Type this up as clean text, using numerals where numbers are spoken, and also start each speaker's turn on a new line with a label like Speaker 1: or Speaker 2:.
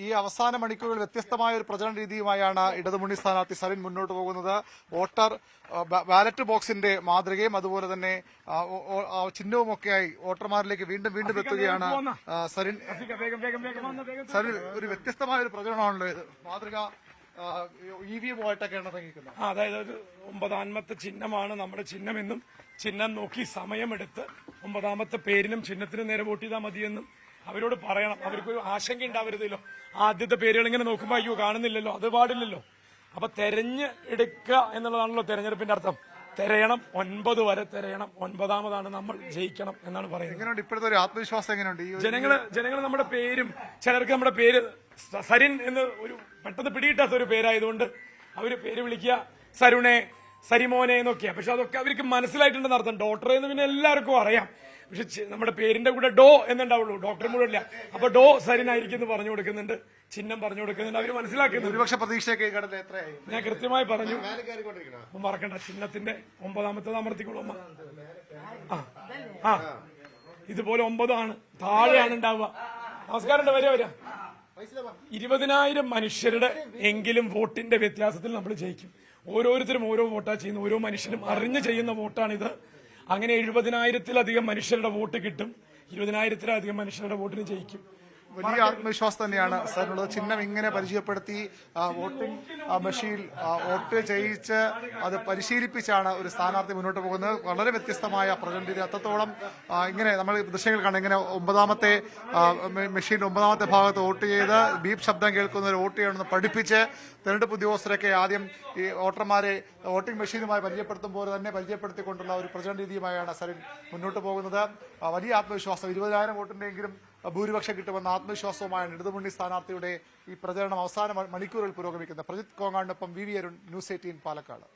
Speaker 1: ഈ അവസാന മണിക്കൂറിൽ വ്യത്യസ്തമായ ഒരു പ്രചരണ രീതിയുമായാണ് ഇടതുമുന്നണി സ്ഥാനാർത്ഥി സരിൻ മുന്നോട്ട് പോകുന്നത്. ബാലറ്റ് ബോക്സിന്റെ മാതൃകയും അതുപോലെ തന്നെ ചിഹ്നവുമൊക്കെയായി വോട്ടർമാരിലേക്ക് വീണ്ടും വീണ്ടും എത്തുകയാണ് സരിൻ. ഒരു വ്യത്യസ്തമായ ഒരു പ്രചരണമാണല്ലോ ഇത്. മാതൃക EVM-ആയിട്ടൊക്കെയാണ് ഇറങ്ങിയിരിക്കുന്നത്.
Speaker 2: അതായത് 9ാമത്തെ ചിഹ്നമാണ് നമ്മുടെ ചിഹ്നമെന്നും ചിഹ്നം നോക്കി സമയമെടുത്ത് 9ാമത്തെ പേരിനും ചിഹ്നത്തിനും നേരെ വോട്ട് ചെയ്താൽ മതിയെന്നും അവരോട് പറയണം. അവർക്കൊരു ആശങ്ക ഉണ്ടാവരുതല്ലോ. ആദ്യത്തെ പേരുകൾ ഇങ്ങനെ നോക്കുമ്പോൾ അയ്യോ കാണുന്നില്ലല്ലോ, അത് പാടില്ലല്ലോ. അപ്പൊ തെരഞ്ഞെടുക്കുക എന്നുള്ളതാണല്ലോ തെരഞ്ഞെടുപ്പിന്റെ അർത്ഥം. തെരയണം, 9 വരെ തെരയണം, 9ാമതാണ് നമ്മൾ ജയിക്കണം എന്നാണ് പറയുന്നത്.
Speaker 1: ഇപ്പോഴത്തെ ഒരു ആത്മവിശ്വാസം എങ്ങനെയുണ്ട്?
Speaker 2: ജനങ്ങൾ നമ്മുടെ പേരും ചിലർക്ക് നമ്മുടെ പേര് സരിൻ എന്ന് ഒരു പെട്ടെന്ന് പിടികിട്ടാത്ത ഒരു പേരായതുകൊണ്ട് അവര് പേര് വിളിക്കുക സരുണെ, സരിമോനെ എന്നൊക്കെയാ. പക്ഷെ അതൊക്കെ അവർക്ക് മനസ്സിലായിട്ടുണ്ടെന്ന് അർത്ഥം. ഡോക്ടർ എന്ന് പിന്നെ എല്ലാവർക്കും അറിയാം. പക്ഷെ നമ്മുടെ പേരിന്റെ കൂടെ ഡോ എന്നുണ്ടാവുള്ളൂ, ഡോക്ടർ മുഴുവൻ ഇല്ല. അപ്പൊ ഡോ സരിനായിരിക്കും എന്ന് പറഞ്ഞു കൊടുക്കുന്നുണ്ട്, ചിഹ്നം പറഞ്ഞു കൊടുക്കുന്നുണ്ട്. അവര് മനസ്സിലാക്കുന്നു.
Speaker 1: ഒരുപക്ഷെ പ്രതീക്ഷയൊക്കെ
Speaker 2: ഞാൻ കൃത്യമായി പറഞ്ഞു. മറക്കണ്ട, ചിഹ്നത്തിന്റെ 9ാമത്തേത് അമർത്തിക്കോളൂ. ഇതുപോലെ 9 ആണ്, താഴെയാണ് ഉണ്ടാവുക. നമസ്കാരം. വരാ 20,000 മനുഷ്യരുടെ എങ്കിലും വോട്ടിന്റെ വ്യത്യാസത്തിൽ നമ്മൾ ജയിക്കും. ഓരോരുത്തരും ഓരോ വോട്ടാ ചെയ്യുന്ന, ഓരോ മനുഷ്യരും അറിഞ്ഞു ചെയ്യുന്ന വോട്ടാണിത്. അങ്ങനെ 70,000-ത്തിലധികം മനുഷ്യരുടെ വോട്ട് കിട്ടും. 20,000-ത്തിലധികം മനുഷ്യരുടെ വോട്ടിന് ജയിക്കും.
Speaker 1: വലിയ ആത്മവിശ്വാസം തന്നെയാണ് സാറിനുള്ളത്. ചിഹ്നം ഇങ്ങനെ പരിചയപ്പെടുത്തി വോട്ടിംഗ് മെഷീൻ വോട്ട് ചെയ്യിച്ച് അത് പരിശീലിപ്പിച്ചാണ് ഒരു സ്ഥാനാർത്ഥി മുന്നോട്ട് പോകുന്നത്. വളരെ വ്യത്യസ്തമായ പ്രചരണ രീതി. അത്രത്തോളം ഇങ്ങനെ നമ്മൾ ദൃശ്യങ്ങൾ കാണാം. ഇങ്ങനെ 9ാമത്തെ മെഷീൻ 9ാമത്തെ ഭാഗത്ത് വോട്ട് ചെയ്ത് ബീപ് ശബ്ദം കേൾക്കുന്നവർ വോട്ട് ചെയ്യണമെന്ന് പഠിപ്പിച്ച് തെരഞ്ഞെടുപ്പ് ഉദ്യോഗസ്ഥരൊക്കെ ആദ്യം ഈ വോട്ടർമാരെ വോട്ടിംഗ് മെഷീനുമായി പരിചയപ്പെടുത്തുമ്പോൾ തന്നെ പരിചയപ്പെടുത്തിക്കൊണ്ടുള്ള ഒരു പ്രചരണ രീതിയുമായാണ് സരിൻ മുന്നോട്ട് പോകുന്നത്. വലിയ ആത്മവിശ്വാസം, 20,000 വോട്ടിന്റെയെങ്കിലും ഭൂരിപക്ഷം കിട്ടുമെന്ന ആത്മവിശ്വാസവുമായാണ് ഇടതുമുന്നണി സ്ഥാനാർത്ഥിയുടെ ഈ പ്രചരണം അവസാന മണിക്കൂറിൽ പുരോഗമിക്കുന്നത്. പ്രജിത് കോങ്ങാടിനൊപ്പം VV അരുൺ, ന്യൂസ് 18 പാലക്കാട്.